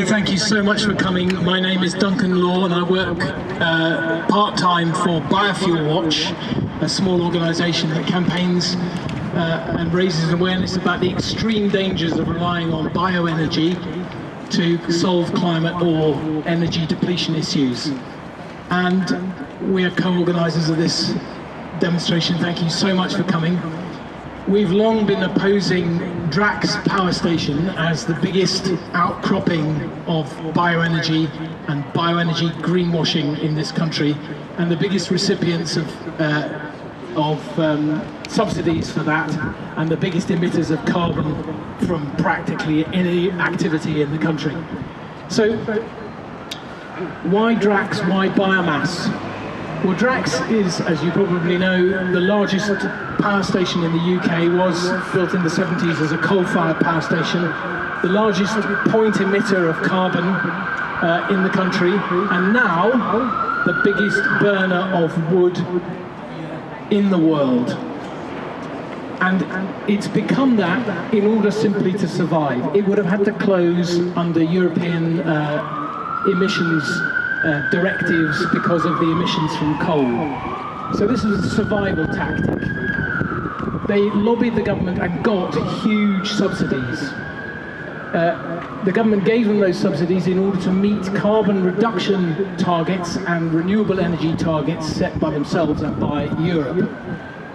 Thank you so much for coming. My name is Duncan Law and I work part-time for Biofuelwatch, a small organisation that campaigns and raises awareness about the extreme dangers of relying on bioenergy to solve climate or energy depletion issues. And we are co-organisers of this demonstration. Thank you so much for coming. We've long been opposing Drax power station as the biggest outcropping of bioenergy and bioenergy greenwashing in this country, and the biggest recipients of subsidies for that, and the biggest emitters of carbon from practically any activity in the country. So, why Drax? Why biomass? Well, Drax is, as you probably know, the largest power station in the UK. Was built in the 70s as a coal-fired power station, the largest point emitter of carbon in the country, and now the biggest burner of wood in the world. And it's become that in order simply to survive. It would have had to close under European emissions directives because of the emissions from coal. So this was a survival tactic. They lobbied the government and got huge subsidies. The government gave them those subsidies in order to meet carbon reduction targets and renewable energy targets set by themselves and by Europe.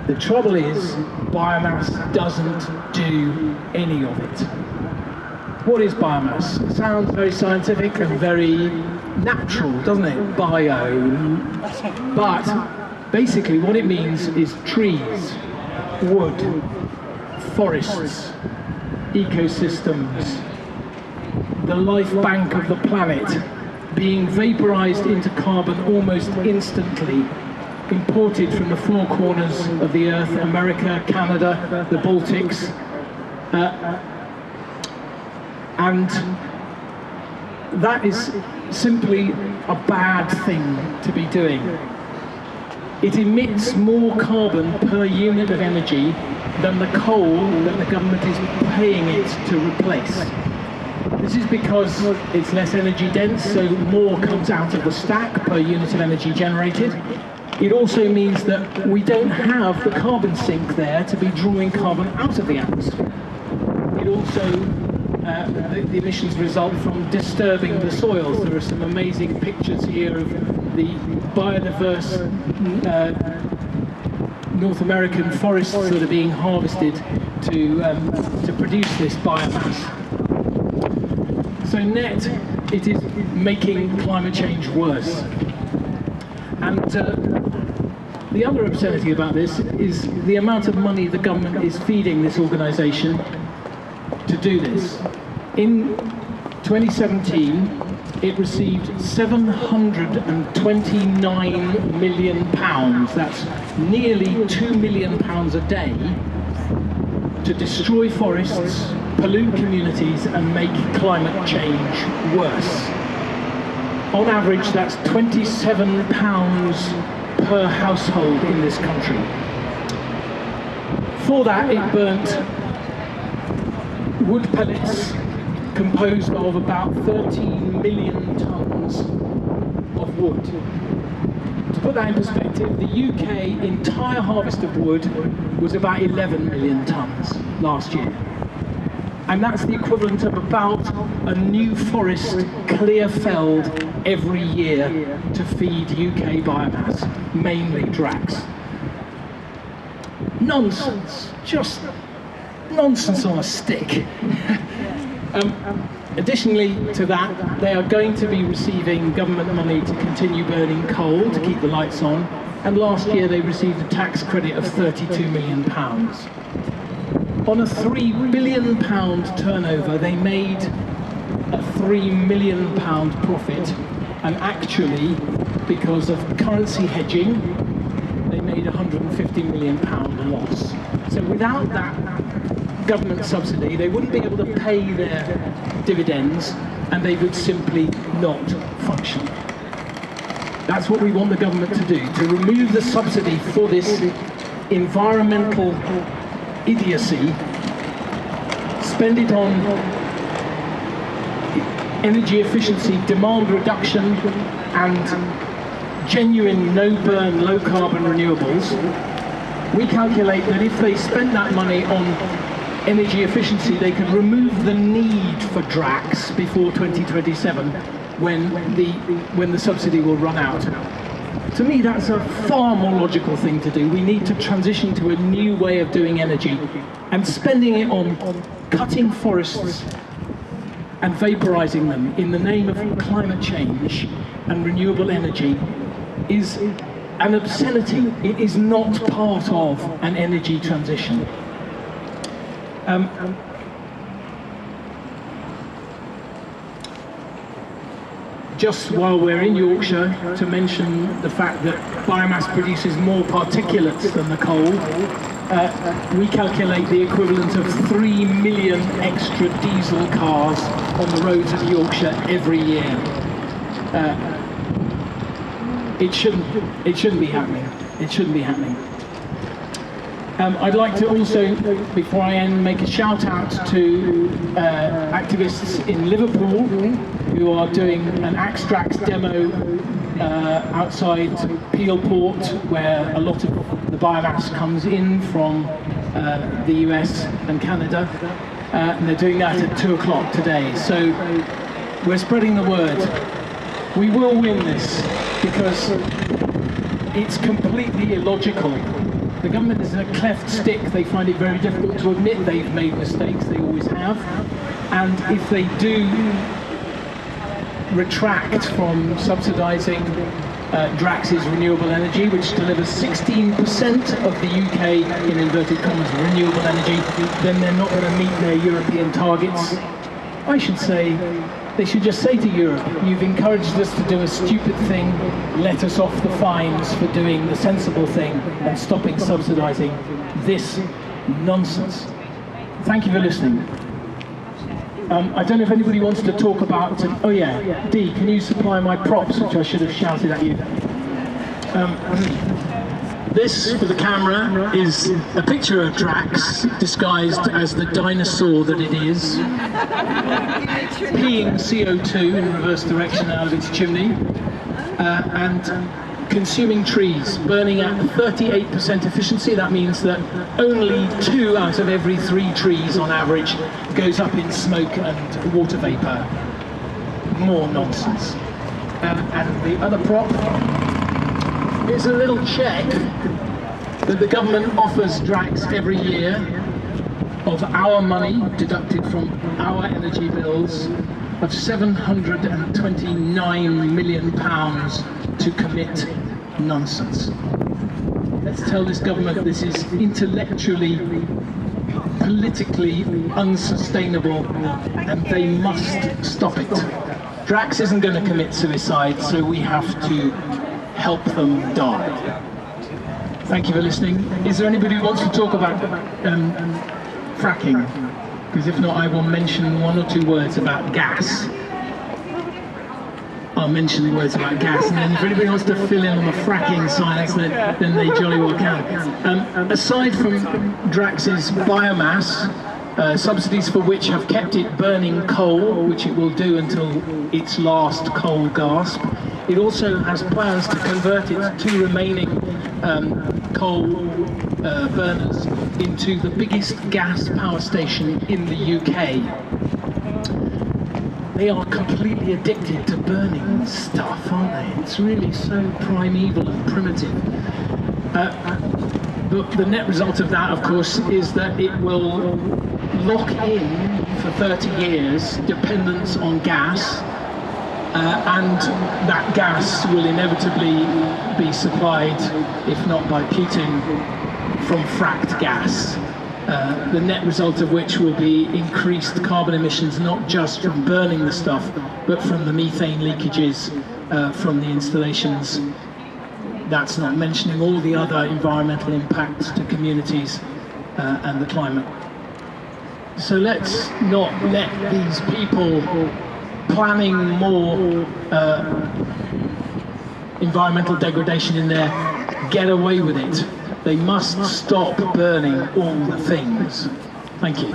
The trouble is, biomass doesn't do any of it. What is biomass? It sounds very scientific and very natural, doesn't it? Bio. But basically what it means is trees, wood, forests, ecosystems, the life bank of the planet being vaporized into carbon almost instantly, imported from the four corners of the earth, America, Canada, the Baltics, and that is simply a bad thing to be doing. It emits more carbon per unit of energy than the coal that the government is paying it to replace. This is because it's less energy dense, so more comes out of the stack per unit of energy generated. It also means that we don't have the carbon sink there to be drawing carbon out of the atmosphere. It also the emissions result from disturbing the soils. There are some amazing pictures here of the biodiverse North American forests that are being harvested to produce this biomass. So net, it is making climate change worse. And the other obscenity about this is the amount of money the government is feeding this organisation to do this. In 2017, it received £729 million, that's nearly £2 million a day, to destroy forests, pollute communities and make climate change worse. On average, that's £27 per household in this country. For that, it burnt wood pellets composed of about 13 million tonnes of wood. To put that in perspective, the UK entire harvest of wood was about 11 million tonnes last year. And that's the equivalent of about a new forest clear felled every year to feed UK biomass, mainly Drax. Nonsense, just nonsense on a stick. Additionally to that, they are going to be receiving government money to continue burning coal to keep the lights on, and last year they received a tax credit of £32 million. On a £3 billion turnover, they made a £3 million profit, and actually, because of currency hedging, they made a £150 million loss. So without that government subsidy, they wouldn't be able to pay their dividends, and they would simply not function. That's what we want the government to do, to remove the subsidy for this environmental idiocy, spend it on energy efficiency, demand reduction, and genuine no-burn, low-carbon renewables, we calculate that if they spent that money on energy efficiency, they could remove the need for DRAX before 2027, when the subsidy will run out. To me, that's a far more logical thing to do. We need to transition to a new way of doing energy, and spending it on cutting forests and vaporizing them in the name of climate change and renewable energy is an obscenity. It is not part of an energy transition. Just while we're in Yorkshire, to mention the fact that biomass produces more particulates than the coal, we calculate the equivalent of 3 million extra diesel cars on the roads of Yorkshire every year. It shouldn't be happening. It shouldn't be happening. I'd like to also, before I end, make a shout out to activists in Liverpool who are doing an AxeDrax demo outside Peel Port, where a lot of the biomass comes in from the US and Canada, and they're doing that at 2 o'clock today. So we're spreading the word. We will win this because it's completely illogical. The government is in a cleft stick. They find it very difficult to admit they've made mistakes. They always have. And if they do retract from subsidising Drax's renewable energy, which delivers 16% of the UK, in inverted commas, renewable energy, then they're not going to meet their European targets. I should say, they should just say to Europe, you've encouraged us to do a stupid thing, let us off the fines for doing the sensible thing and stopping subsidising this nonsense. Thank you for listening. I don't know if anybody wants to talk about... oh yeah, Dee, can you supply my props, which I should have shouted at you. This, for the camera, is a picture of Drax, disguised as the dinosaur that it is, peeing CO2 in reverse direction out of its chimney, and consuming trees, burning at 38% efficiency. That means that only 2 out of every 3 trees, on average, goes up in smoke and water vapour. More nonsense. And the other prop is a little check that the government offers Drax every year of our money, deducted from our energy bills, of £729 million to commit nonsense. Let's tell this government this is intellectually, politically unsustainable, and they must stop it. Drax isn't going to commit suicide, so we have to help them die. Thank you for listening. Is there anybody who wants to talk about fracking? Because if not, I will mention 1 or 2 words about gas. I'll mention the words about gas, and then if anybody wants to fill in on the fracking side, then they jolly well can. Aside from Drax's biomass, subsidies for which have kept it burning coal, which it will do until its last coal gasp, it also has plans to convert its 2 remaining coal burners into the biggest gas power station in the UK. They are completely addicted to burning stuff, aren't they? It's really so primeval and primitive. But the net result of that, of course, is that it will lock in for 30 years dependence on gas, and that gas will inevitably be supplied, if not by Putin, from fracked gas. The net result of which will be increased carbon emissions, not just from burning the stuff, but from the methane leakages from the installations. That's not mentioning all the other environmental impacts to communities and the climate. So let's not let these people planning more environmental degradation in there get away with it. They must stop burning all the things. Thank you.